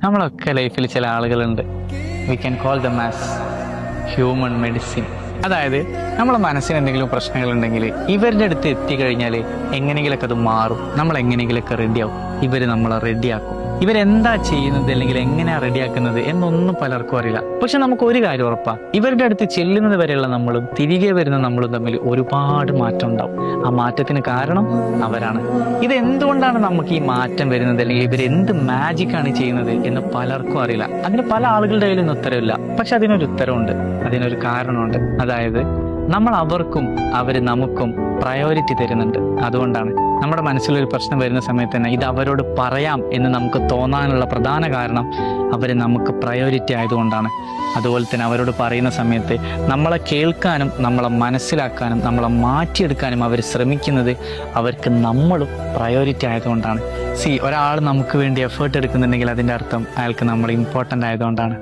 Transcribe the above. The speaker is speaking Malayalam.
നമ്മളൊക്കെ ലൈഫിൽ ചില ആളുകളുണ്ട്, we can call them as human medicine. അതായത് നമ്മളെ മനസ്സിന് എന്തെങ്കിലും പ്രശ്നങ്ങളുണ്ടെങ്കിൽ ഇവരുടെ അടുത്ത് എത്തിക്കഴിഞ്ഞാൽ എങ്ങനെയെങ്കിലൊക്കെ അത് മാറും, നമ്മൾ എങ്ങനെയെങ്കിലൊക്കെ റെഡിയാവും. ഇവർ നമ്മളെ റെഡിയാക്കും. ഇവരെന്താ ചെയ്യുന്നത് അല്ലെങ്കിൽ എങ്ങനെയാ റെഡിയാക്കുന്നത് എന്നൊന്നും പലർക്കും അറിയില്ല. പക്ഷെ നമുക്ക് ഒരു കാര്യം ഉറപ്പാ, ഇവരുടെ അടുത്ത് ചെല്ലുന്നത് വരെയുള്ള നമ്മളും തിരികെ വരുന്ന നമ്മളും തമ്മിൽ ഒരുപാട് മാറ്റം ഉണ്ടാവും. ആ മാറ്റത്തിന് കാരണം അവരാണ്. ഇത് എന്തുകൊണ്ടാണ് നമുക്ക് ഈ മാറ്റം വരുന്നത് അല്ലെങ്കിൽ ഇവരെന്ത് മാജിക്കാണ് ചെയ്യുന്നത് എന്ന് പലർക്കും അറിയില്ല. അതിന് പല ആളുകളുടെ കയ്യിലൊന്നും ഉത്തരവില്ല. പക്ഷെ അതിനൊരു ഉത്തരവുണ്ട്, അതിനൊരു കാരണമുണ്ട്. അതായത് നമ്മൾ അവർക്കും അവർ നമുക്കും പ്രയോറിറ്റി തരുന്നുണ്ട്. അതുകൊണ്ടാണ് നമ്മുടെ മനസ്സിലൊരു പ്രശ്നം വരുന്ന സമയത്ത് തന്നെ ഇത് അവരോട് പറയാം എന്ന് നമുക്ക് തോന്നാനുള്ള പ്രധാന കാരണം അവർ നമുക്ക് പ്രയോറിറ്റി ആയതുകൊണ്ടാണ്. അതുപോലെ തന്നെ അവരോട് പറയുന്ന സമയത്ത് നമ്മളെ കേൾക്കാനും നമ്മളെ മനസ്സിലാക്കാനും നമ്മളെ മാറ്റിയെടുക്കാനും അവർ ശ്രമിക്കുന്നത് അവർക്ക് നമ്മളും പ്രയോറിറ്റി ആയതുകൊണ്ടാണ്. ഒരാൾ നമുക്ക് വേണ്ടി എഫേർട്ട് എടുക്കുന്നുണ്ടെങ്കിൽ അതിൻ്റെ അർത്ഥം അയാൾക്ക് നമ്മൾ ഇമ്പോർട്ടൻ്റ് ആയതുകൊണ്ടാണ്.